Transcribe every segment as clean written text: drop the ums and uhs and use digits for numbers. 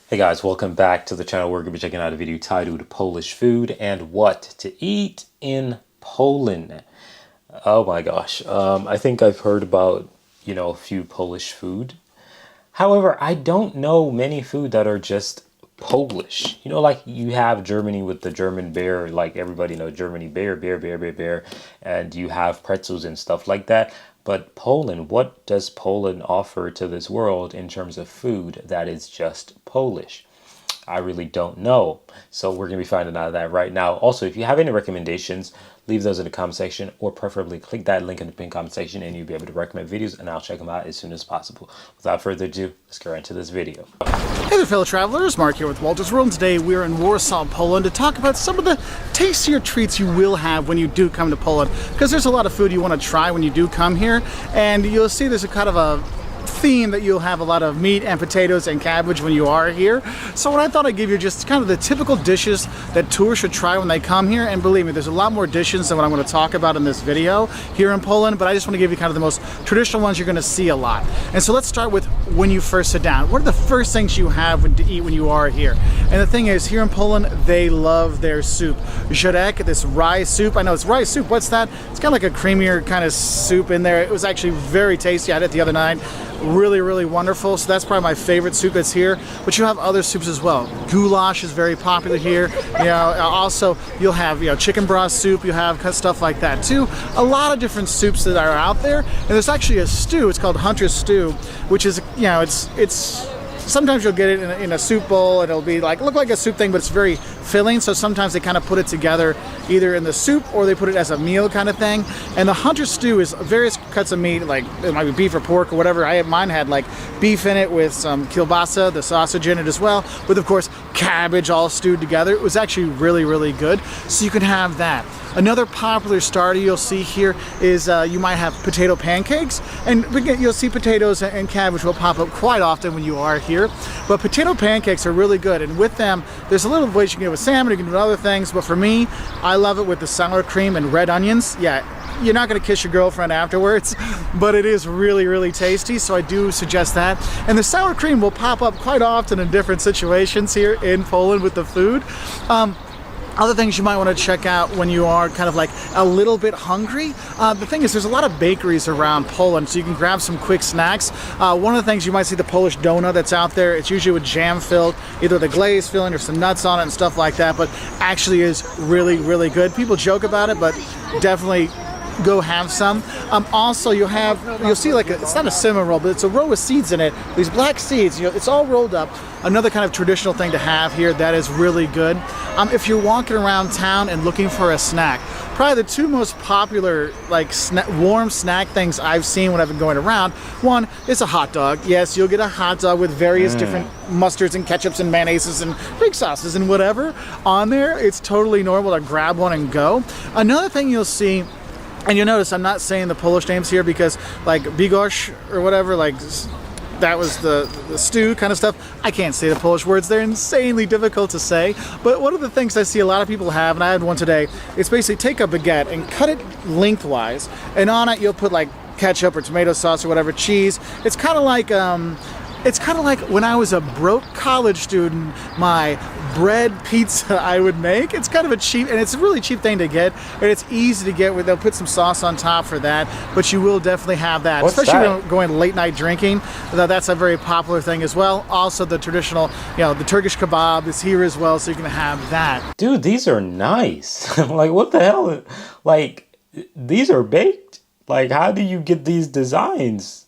Hey guys, welcome back to the channel. We're going to be checking out a video titled Polish Food and What to Eat in Poland. Oh my gosh. I think I've heard about, a few Polish food. However, I don't know many food that are just Polish. Like you have Germany with the German bear, like everybody knows Germany, bear, and you have pretzels and stuff like that. But Poland, what does Poland offer to this world in terms of food that is just Polish? I really don't know. So we're going to be finding out of that right now. Also, if you have any recommendations, leave those in the comment section, or preferably click that link in the pinned comment section and you'll be able to recommend videos and I'll check them out as soon as possible. Without further ado, let's get right into this video. Hey there fellow travelers, Mark here with Walter's World, and today we're in Warsaw, Poland to talk about some of the tastier treats you will have when you do come to Poland, because there's a lot of food you want to try when you do come here, and you'll see there's a kind of a theme that you'll have a lot of meat and potatoes and cabbage when you are here. So what I thought I'd give you just kind of the typical dishes that tourists should try when they come here, and believe me, there's a lot more dishes than what I'm going to talk about in this video here in Poland, but I just want to give you kind of the most traditional ones you're going to see a lot. And so let's start with when you first sit down. What are the first things you have to eat when you are here? And the thing is, here in Poland, they love their soup. Żurek, this rye soup. I know it's rye soup. What's that? It's kind of like a creamier kind of soup in there. It was actually very tasty. I had it the other night. Really wonderful. So that's probably my favorite soup that's here, but you have other soups as well. Goulash is very popular here. Also you'll have chicken broth soup. You have stuff like that too. A lot of different soups that are out there, and there's actually a stew. It's called Hunter stew, which is it's sometimes you'll get it in a soup bowl and it'll be look like a soup thing, but it's very filling. So sometimes they kind of put it together either in the soup or they put it as a meal kind of thing. And the Hunter stew is various cuts of meat, like it might be beef or pork or whatever. Mine had like beef in it with some kielbasa, the sausage in it as well, with of course cabbage all stewed together. It was actually really good. So you can have that. Another popular starter you'll see here is you might have potato pancakes, and you'll see potatoes and cabbage will pop up quite often when you are here. But potato pancakes are really good, and with them there's a little ways you can get with salmon, you can do other things, but for me, I love it with the sour cream and red onions. Yeah, you're not going to kiss your girlfriend afterwards, but it is really tasty, so I do suggest that. And the sour cream will pop up quite often in different situations here in Poland with the food. Other things you might want to check out when you are kind of like a little bit hungry. The thing is, there's a lot of bakeries around Poland, so you can grab some quick snacks. One of the things you might see, the Polish donut that's out there. It's usually with jam filled, either the glaze filling or some nuts on it and stuff like that, but actually is really good. People joke about it, but definitely go have some. Also you'll see it's not a cinnamon roll, but it's a roll with seeds in it. These black seeds, it's all rolled up. Another kind of traditional thing to have here that is really good. If you're walking around town and looking for a snack, probably the two most popular warm snack things I've seen when I've been going around. One is a hot dog. Yes, you'll get a hot dog with various different mustards and ketchups and mayonnaises and big sauces and whatever on there. It's totally normal to grab one and go. Another thing you'll see, and you'll notice I'm not saying the Polish names here because like bigos or whatever, that was the stew kind of stuff. I can't say the Polish words. They're insanely difficult to say. But one of the things I see a lot of people have, and I had one today, is basically take a baguette and cut it lengthwise, and on it you'll put like ketchup or tomato sauce or whatever, cheese. It's kind of like when I was a broke college student, my bread pizza I would make. It's kind of it's a really cheap thing to get, and it's easy to get. They'll put some sauce on top for that, but you will definitely have that. What's especially that? when you're going late night drinking. That's a very popular thing as well. Also the traditional, the Turkish kebab is here as well, so you can have that. Dude, these are nice. Like, what the hell? Like, these are baked? Like, how do you get these designs?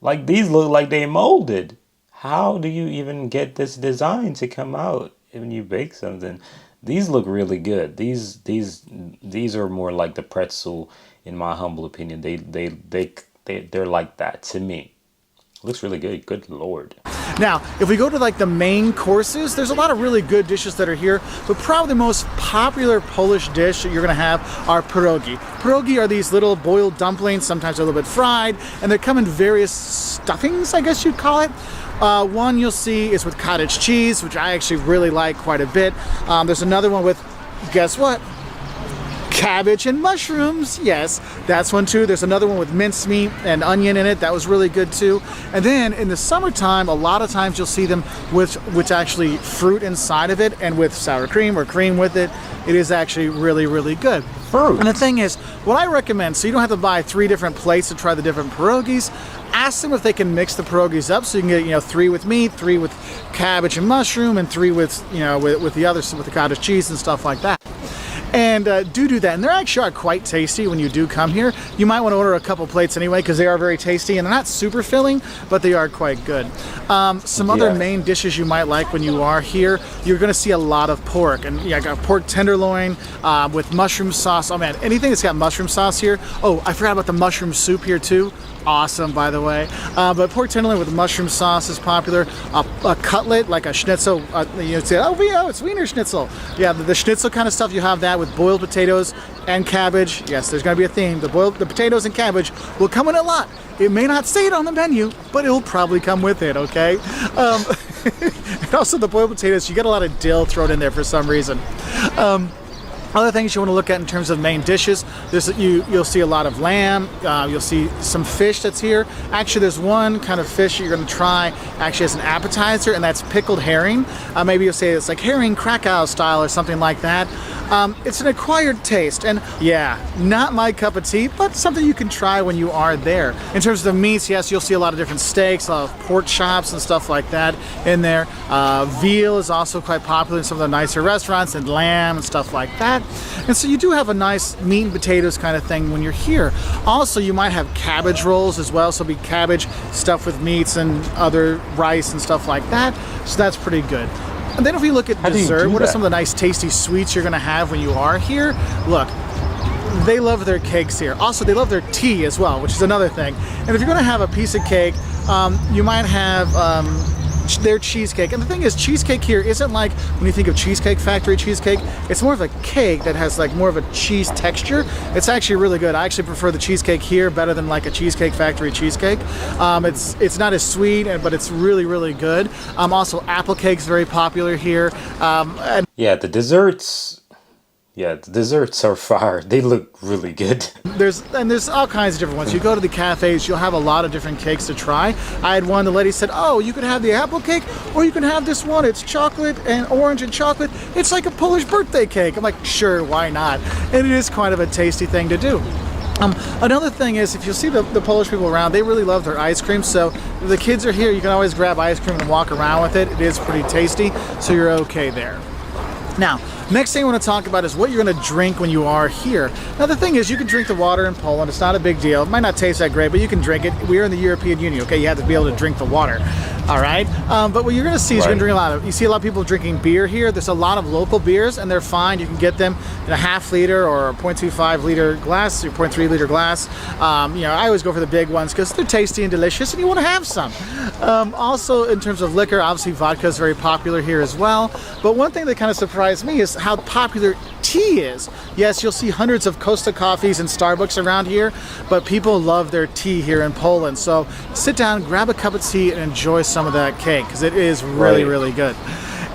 Like, these look like they molded. How do you even get this design to come out when you bake something? These look really good. These are more like the pretzel, in my humble opinion. They're like that to me. Looks really good. Good Lord. Now, if we go to the main courses, there's a lot of really good dishes that are here, but probably the most popular Polish dish that you're going to have are pierogi. Pierogi are these little boiled dumplings, sometimes a little bit fried, and they come in various stuffings, I guess you'd call it. One you'll see is with cottage cheese, which I actually really like quite a bit. There's another one with, guess what? cabbage and mushrooms. Yes, that's one too. There's another one with mincemeat and onion in it. That was really good too. And then in the summertime, a lot of times you'll see them with actually fruit inside of it and with sour cream or cream with it. It is actually really, really good. Fruit. And the thing is, what I recommend, so you don't have to buy 3 different plates to try the different pierogies, ask them if they can mix the pierogies up so you can get, 3 with meat, 3 with cabbage and mushroom, and 3 with, with the others, with the cottage cheese and stuff like that. And do that, and they're actually quite tasty when you do come here. You might want to order a couple plates anyway because they are very tasty, and they're not super filling, but they are quite good. Some other main dishes you might like when you are here, you're going to see a lot of pork, and I got pork tenderloin with mushroom sauce. Oh man, anything that's got mushroom sauce here. Oh, I forgot about the mushroom soup here too. Awesome, by the way. But pork tenderloin with mushroom sauce is popular. A cutlet, like a schnitzel, say, oh, it's Wiener Schnitzel. Yeah, the schnitzel kind of stuff, you have that with boiled potatoes and cabbage. Yes, there's going to be a theme. The potatoes and cabbage will come in a lot. It may not say it on the menu, but it will probably come with it, okay? And also the boiled potatoes, you get a lot of dill thrown in there for some reason. Other things you want to look at in terms of main dishes, you'll see a lot of lamb, you'll see some fish that's here. Actually, there's one kind of fish you're going to try actually as an appetizer, and that's pickled herring. Maybe you'll say it's like herring Krakow style or something like that. It's an acquired taste, and yeah, not my cup of tea, but something you can try when you are there. In terms of the meats, yes, you'll see a lot of different steaks, a lot of pork chops and stuff like that in there. Veal is also quite popular in some of the nicer restaurants, and lamb and stuff like that. And so you do have a nice meat and potatoes kind of thing when you're here. Also, you might have cabbage rolls as well, so it'll be cabbage stuffed with meats and other rice and stuff like that. So that's pretty good. And then if we look at dessert, what are some of the nice tasty sweets you're going to have when you are here? Look, they love their cakes here. Also, they love their tea as well, which is another thing. And if you're going to have a piece of cake, you might have their cheesecake. And the thing is, cheesecake here isn't like when you think of Cheesecake Factory cheesecake. It's more of a cake that has like more of a cheese texture. It's actually really good. I actually prefer the cheesecake here better than like a Cheesecake Factory cheesecake. It's not as sweet, but it's really, really good. Also, apple cake's very popular here. Yeah, the desserts are fire. They look really good. There's all kinds of different ones. You go to the cafes, you'll have a lot of different cakes to try. I had one, the lady said, oh, you could have the apple cake, or you can have this one. It's chocolate and orange and chocolate. It's like a Polish birthday cake. I'm like, sure, why not? And it is kind of a tasty thing to do. Another thing is, if you see the Polish people around, they really love their ice cream. So if the kids are here, you can always grab ice cream and walk around with it. It is pretty tasty, so you're okay there. Now, next thing I want to talk about is what you're going to drink when you are here. Now, the thing is, you can drink the water in Poland. It's not a big deal. It might not taste that great, but you can drink it. We're in the European Union, okay? You have to be able to drink the water, all right? But what you're going to see is you're going to drink you see a lot of people drinking beer here. There's a lot of local beers, and they're fine. You can get them in a half liter or a 0.25 liter glass, or 0.3 liter glass. I always go for the big ones because they're tasty and delicious, and you want to have some. Also, in terms of liquor, obviously vodka is very popular here as well. But one thing that kind of surprised me is how popular tea is. Yes, you'll see hundreds of Costa coffees and Starbucks around here, but people love their tea here in Poland. So sit down, grab a cup of tea, and enjoy some of that cake because it is really, really good.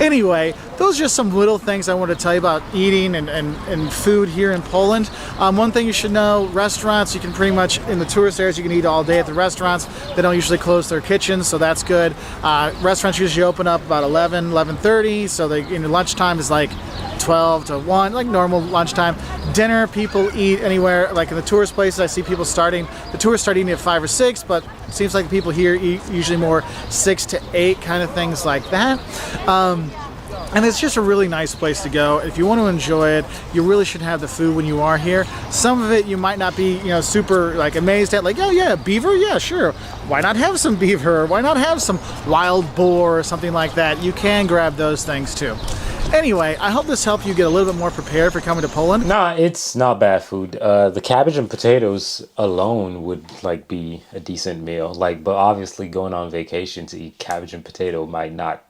Anyway, those are just some little things I want to tell you about eating and food here in Poland. One thing you should know, restaurants, you can pretty much, in the tourist areas, you can eat all day at the restaurants. They don't usually close their kitchens, so that's good. Restaurants usually open up about 11:30, so lunchtime is like 12 to 1, like normal lunchtime. Dinner, people eat anywhere, like in the tourist places, I see people the tourists start eating at 5 or 6, but it seems like the people here eat usually more 6 to 8 kind of things like that. And it's just a really nice place to go. If you want to enjoy it, you really should have the food when you are here. Some of it you might not be, super like amazed at, like, oh yeah, beaver, yeah, sure. Why not have some beaver? Why not have some wild boar or something like that? You can grab those things too. Anyway, I hope this helped you get a little bit more prepared for coming to Poland. Nah, it's not bad food. The cabbage and potatoes alone would be a decent meal. But obviously going on vacation to eat cabbage and potato might not,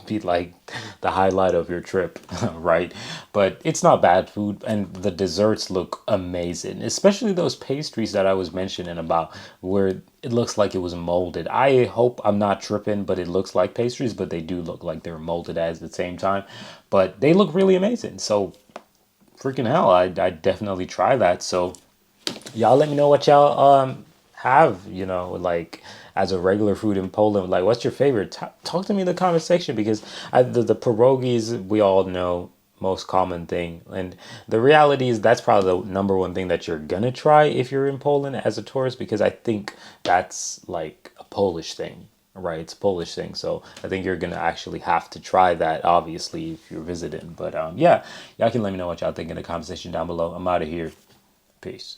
be like the highlight of your trip, right? But it's not bad food, and the desserts look amazing, especially those pastries that I was mentioning about where it looks like it was molded. I hope I'm not tripping, but it looks like pastries, but they do look like they're molded at the same time. But they look really amazing. So freaking hell, I definitely try that. So y'all let me know what y'all have, like as a regular food in Poland. Like, what's your favorite? Talk to me in the comment section, because the pierogies, we all know, most common thing, and the reality is that's probably the number one thing that you're gonna try if you're in Poland as a tourist, because I think that's like a Polish thing, right? It's a Polish thing, so I think you're gonna actually have to try that, obviously, if you're visiting. But yeah, y'all can let me know what y'all think in the comment section down below. I'm out of here. Peace.